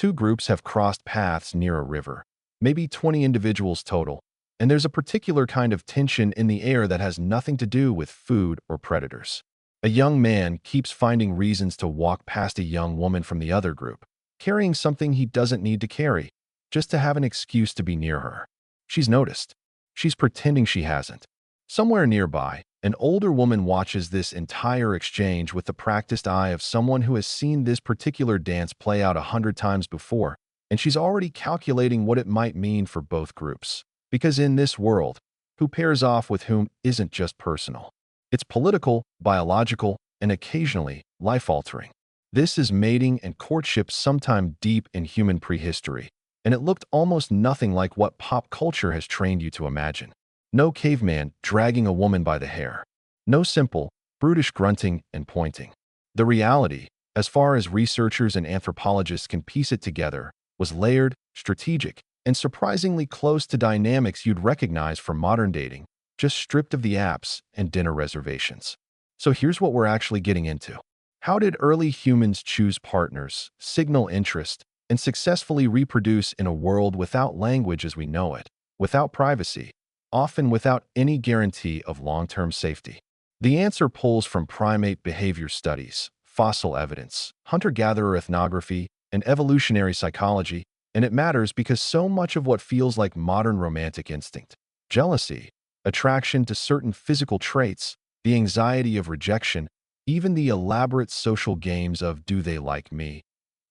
Two groups have crossed paths near a river, maybe 20 individuals total, and there's a particular kind of tension in the air that has nothing to do with food or predators. A young man keeps finding reasons to walk past a young woman from the other group, carrying something he doesn't need to carry, just to have an excuse to be near her. She's noticed. She's pretending she hasn't. Somewhere nearby, an older woman watches this entire exchange with the practiced eye of someone who has seen this particular dance play out 100 times before, and she's already calculating what it might mean for both groups. Because in this world, who pairs off with whom isn't just personal. It's political, biological, and occasionally life-altering. This is mating and courtship sometime deep in human prehistory, and it looked almost nothing like what pop culture has trained you to imagine. No caveman dragging a woman by the hair. No simple, brutish grunting and pointing. The reality, as far as researchers and anthropologists can piece it together, was layered, strategic, and surprisingly close to dynamics you'd recognize from modern dating, just stripped of the apps and dinner reservations. So here's what we're actually getting into. How did early humans choose partners, signal interest, and successfully reproduce in a world without language as we know it, without privacy, often without any guarantee of long-term safety? The answer pulls from primate behavior studies, fossil evidence, hunter-gatherer ethnography, and evolutionary psychology, and it matters because so much of what feels like modern romantic instinct, jealousy, attraction to certain physical traits, the anxiety of rejection, even the elaborate social games of "do they like me?"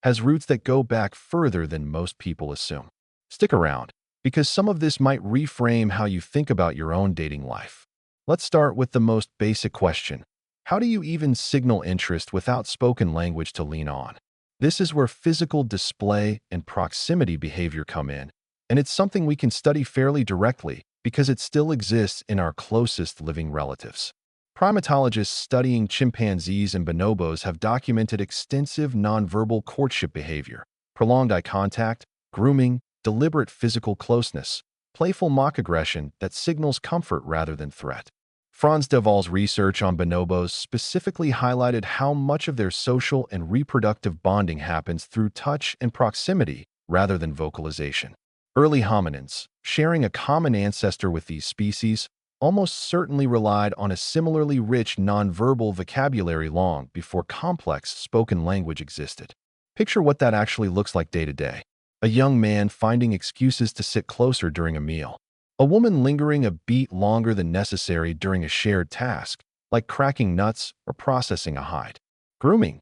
has roots that go back further than most people assume. Stick around, because some of this might reframe how you think about your own dating life. Let's start with the most basic question. How do you even signal interest without spoken language to lean on? This is where physical display and proximity behavior come in, and it's something we can study fairly directly because it still exists in our closest living relatives. Primatologists studying chimpanzees and bonobos have documented extensive nonverbal courtship behavior, prolonged eye contact, grooming, deliberate physical closeness, playful mock aggression that signals comfort rather than threat. Franz de Waal's research on bonobos specifically highlighted how much of their social and reproductive bonding happens through touch and proximity rather than vocalization. Early hominins, sharing a common ancestor with these species, almost certainly relied on a similarly rich nonverbal vocabulary long before complex spoken language existed. Picture what that actually looks like day to day. A young man finding excuses to sit closer during a meal. A woman lingering a beat longer than necessary during a shared task, like cracking nuts or processing a hide. Grooming.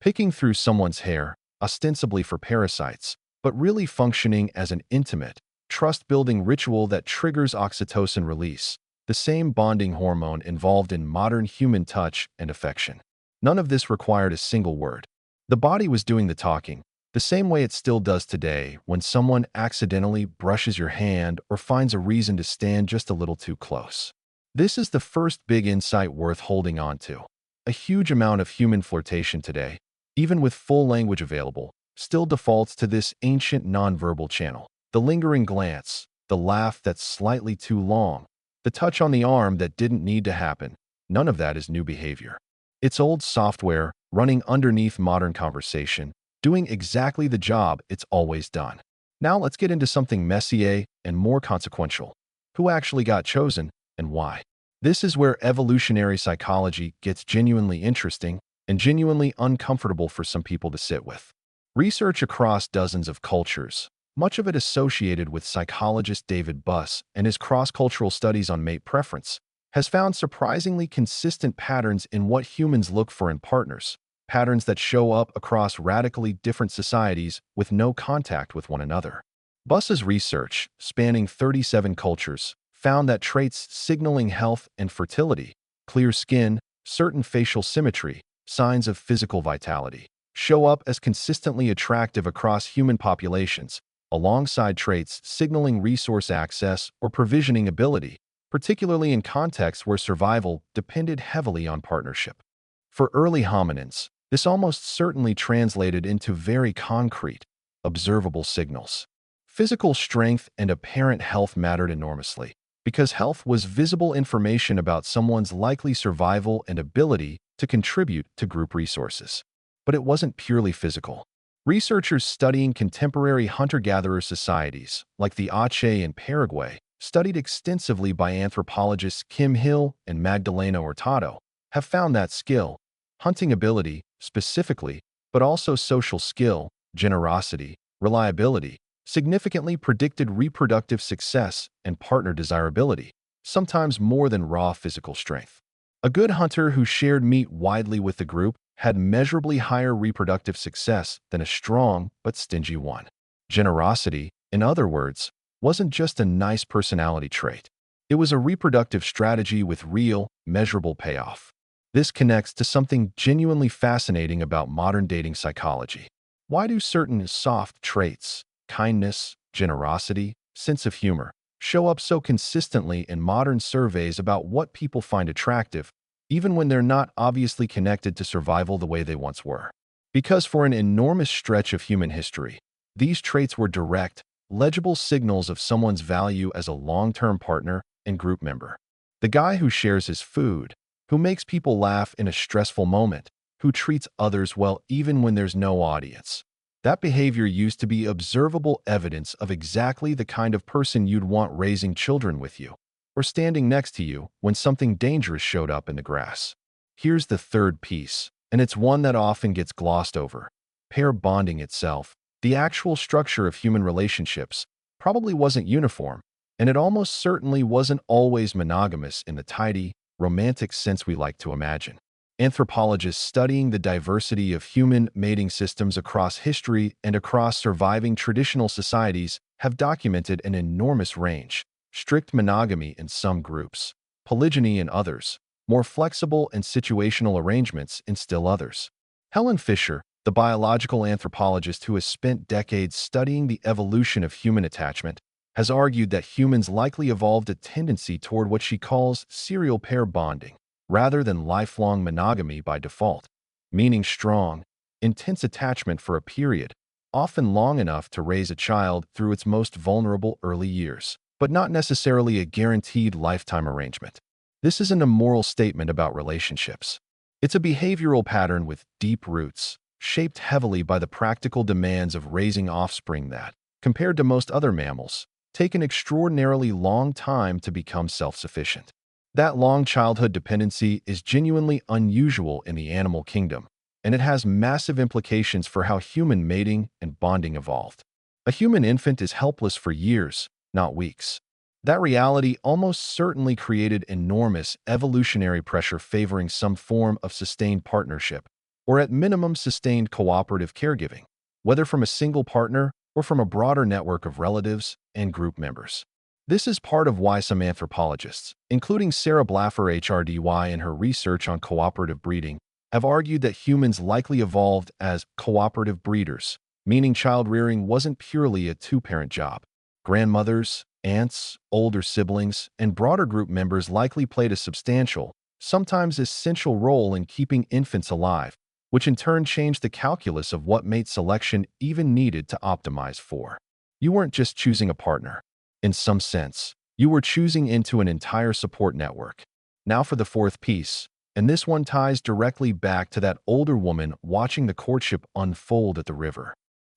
Picking through someone's hair, ostensibly for parasites, but really functioning as an intimate, trust-building ritual that triggers oxytocin release, the same bonding hormone involved in modern human touch and affection. None of this required a single word. The body was doing the talking, the same way it still does today when someone accidentally brushes your hand or finds a reason to stand just a little too close. This is the first big insight worth holding on to. A huge amount of human flirtation today, even with full language available, still defaults to this ancient nonverbal channel. The lingering glance, the laugh that's slightly too long, the touch on the arm that didn't need to happen, none of that is new behavior. It's old software running underneath modern conversation, doing exactly the job it's always done. Now let's get into something messier and more consequential. Who actually got chosen and why? This is where evolutionary psychology gets genuinely interesting and genuinely uncomfortable for some people to sit with. Research across dozens of cultures, much of it associated with psychologist David Buss and his cross-cultural studies on mate preference, has found surprisingly consistent patterns in what humans look for in partners, patterns that show up across radically different societies with no contact with one another. Buss's research, spanning 37 cultures, found that traits signaling health and fertility, clear skin, certain facial symmetry, signs of physical vitality, show up as consistently attractive across human populations, alongside traits signaling resource access or provisioning ability, particularly in contexts where survival depended heavily on partnership. For early hominins, this almost certainly translated into very concrete, observable signals. Physical strength and apparent health mattered enormously, because health was visible information about someone's likely survival and ability to contribute to group resources. But it wasn't purely physical. Researchers studying contemporary hunter-gatherer societies, like the Ache in Paraguay, studied extensively by anthropologists Kim Hill and Magdalena Hurtado, have found that skill, hunting ability, specifically, but also social skill, generosity, reliability, significantly predicted reproductive success and partner desirability, sometimes more than raw physical strength. A good hunter who shared meat widely with the group had measurably higher reproductive success than a strong but stingy one. Generosity, in other words, wasn't just a nice personality trait. It was a reproductive strategy with real, measurable payoff. This connects to something genuinely fascinating about modern dating psychology. Why do certain soft traits, kindness, generosity, sense of humor, show up so consistently in modern surveys about what people find attractive, even when they're not obviously connected to survival the way they once were? Because for an enormous stretch of human history, these traits were direct, legible signals of someone's value as a long-term partner and group member. The guy who shares his food, who makes people laugh in a stressful moment, who treats others well even when there's no audience. That behavior used to be observable evidence of exactly the kind of person you'd want raising children with you, or standing next to you when something dangerous showed up in the grass. Here's the third piece, and it's one that often gets glossed over. Pair bonding itself, the actual structure of human relationships, probably wasn't uniform, and it almost certainly wasn't always monogamous in the tidy, romantic sense we like to imagine. Anthropologists studying the diversity of human mating systems across history and across surviving traditional societies have documented an enormous range: strict monogamy in some groups, polygyny in others, more flexible and situational arrangements in still others. Helen Fisher, the biological anthropologist who has spent decades studying the evolution of human attachment, has argued that humans likely evolved a tendency toward what she calls serial pair bonding, rather than lifelong monogamy by default, meaning strong, intense attachment for a period, often long enough to raise a child through its most vulnerable early years, but not necessarily a guaranteed lifetime arrangement. This isn't a moral statement about relationships. It's a behavioral pattern with deep roots, shaped heavily by the practical demands of raising offspring that, compared to most other mammals, take an extraordinarily long time to become self-sufficient. That long childhood dependency is genuinely unusual in the animal kingdom, and it has massive implications for how human mating and bonding evolved. A human infant is helpless for years, not weeks. That reality almost certainly created enormous evolutionary pressure favoring some form of sustained partnership, or at minimum sustained cooperative caregiving, whether from a single partner or from a broader network of relatives and group members. This is part of why some anthropologists, including Sarah Blaffer HRDY in her research on cooperative breeding, have argued that humans likely evolved as cooperative breeders, meaning child-rearing wasn't purely a two-parent job. Grandmothers, aunts, older siblings, and broader group members likely played a substantial, sometimes essential role in keeping infants alive, which in turn changed the calculus of what mate selection even needed to optimize for. You weren't just choosing a partner. In some sense, you were choosing into an entire support network. Now for the fourth piece, and this one ties directly back to that older woman watching the courtship unfold at the river.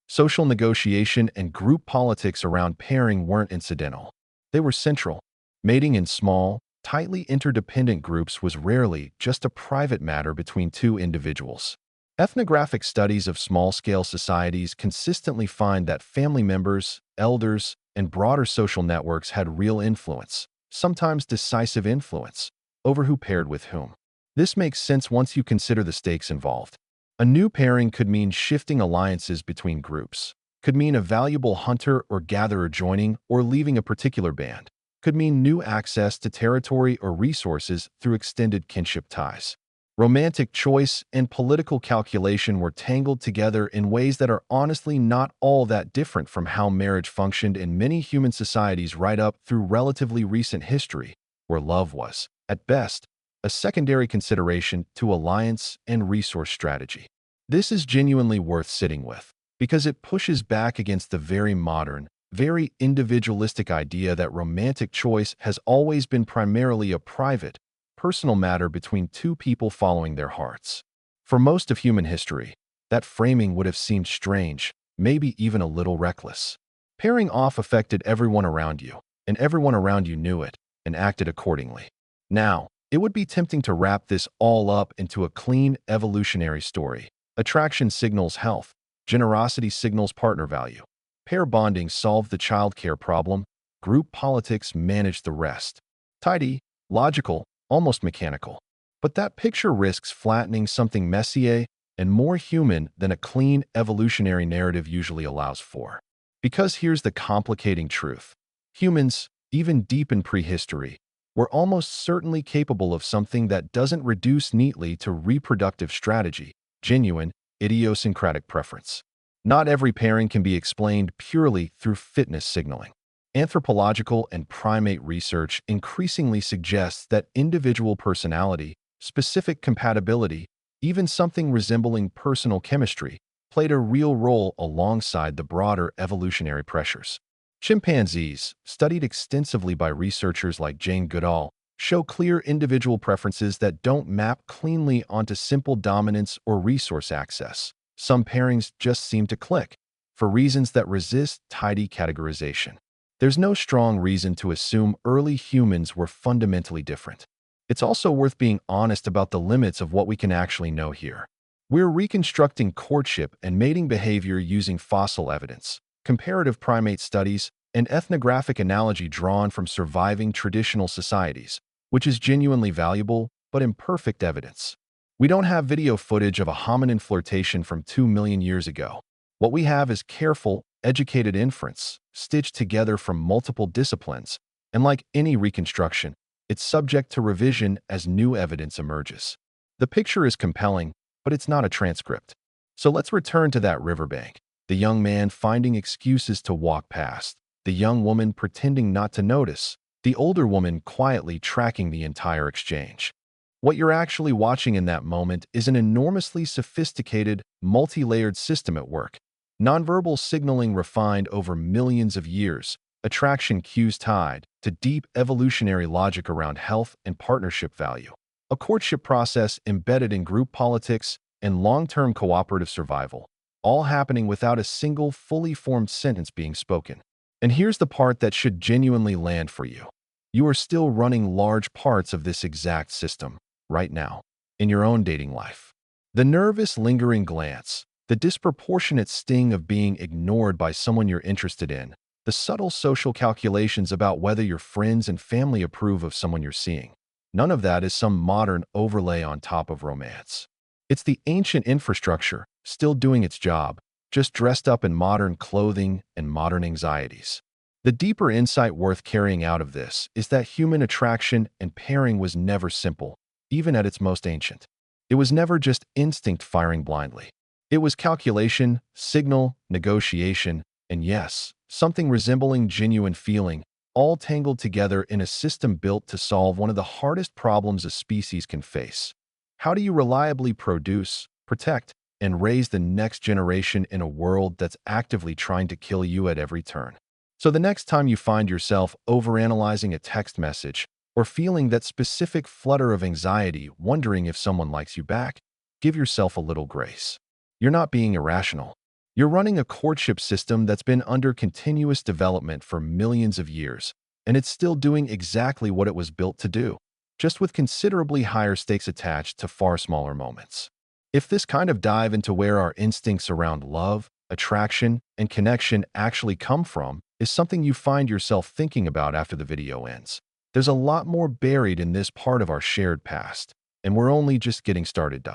Social negotiation and group politics around pairing weren't incidental. They were central. Mating in small, tightly interdependent groups was rarely just a private matter between two individuals. Ethnographic studies of small-scale societies consistently find that family members, elders, and broader social networks had real influence, sometimes decisive influence, over who paired with whom. This makes sense once you consider the stakes involved. A new pairing could mean shifting alliances between groups, could mean a valuable hunter or gatherer joining or leaving a particular band, could mean new access to territory or resources through extended kinship ties. Romantic choice and political calculation were tangled together in ways that are honestly not all that different from how marriage functioned in many human societies right up through relatively recent history, where love was, at best, a secondary consideration to alliance and resource strategy. This is genuinely worth sitting with, because it pushes back against the very modern, very individualistic idea that romantic choice has always been primarily a private, personal matter between two people following their hearts. For most of human history, that framing would have seemed strange, maybe even a little reckless. Pairing off affected everyone around you, and everyone around you knew it and acted accordingly. Now, it would be tempting to wrap this all up into a clean evolutionary story. Attraction signals health, generosity signals partner value. Pair bonding solved the childcare problem, group politics managed the rest. Tidy, logical, almost mechanical. But that picture risks flattening something messier and more human than a clean evolutionary narrative usually allows for. Because here's the complicating truth. Humans, even deep in prehistory, were almost certainly capable of something that doesn't reduce neatly to reproductive strategy, genuine, idiosyncratic preference. Not every pairing can be explained purely through fitness signaling. Anthropological and primate research increasingly suggests that individual personality, specific compatibility, even something resembling personal chemistry, played a real role alongside the broader evolutionary pressures. Chimpanzees, studied extensively by researchers like Jane Goodall, show clear individual preferences that don't map cleanly onto simple dominance or resource access. Some pairings just seem to click, for reasons that resist tidy categorization. There's no strong reason to assume early humans were fundamentally different. It's also worth being honest about the limits of what we can actually know here. We're reconstructing courtship and mating behavior using fossil evidence, comparative primate studies, and ethnographic analogy drawn from surviving traditional societies, which is genuinely valuable but imperfect evidence. We don't have video footage of a hominin flirtation from 2 million years ago. What we have is careful, educated inference, stitched together from multiple disciplines, and like any reconstruction, it's subject to revision as new evidence emerges. The picture is compelling, but it's not a transcript. So let's return to that riverbank. The young man finding excuses to walk past, the young woman pretending not to notice, the older woman quietly tracking the entire exchange. What you're actually watching in that moment is an enormously sophisticated, multi-layered system at work. Nonverbal signaling refined over millions of years, attraction cues tied to deep evolutionary logic around health and partnership value. A courtship process embedded in group politics and long-term cooperative survival, all happening without a single fully formed sentence being spoken. And here's the part that should genuinely land for you. You are still running large parts of this exact system, right now, in your own dating life. The nervous, lingering glance, the disproportionate sting of being ignored by someone you're interested in, the subtle social calculations about whether your friends and family approve of someone you're seeing. None of that is some modern overlay on top of romance. It's the ancient infrastructure, still doing its job, just dressed up in modern clothing and modern anxieties. The deeper insight worth carrying out of this is that human attraction and pairing was never simple, even at its most ancient. It was never just instinct firing blindly. It was calculation, signal, negotiation, and yes, something resembling genuine feeling, all tangled together in a system built to solve one of the hardest problems a species can face. How do you reliably produce, protect, and raise the next generation in a world that's actively trying to kill you at every turn? So the next time you find yourself overanalyzing a text message or feeling that specific flutter of anxiety wondering if someone likes you back, give yourself a little grace. You're not being irrational. You're running a courtship system that's been under continuous development for millions of years, and it's still doing exactly what it was built to do, just with considerably higher stakes attached to far smaller moments. If this kind of dive into where our instincts around love, attraction, and connection actually come from is something you find yourself thinking about after the video ends, there's a lot more buried in this part of our shared past, and we're only just getting started.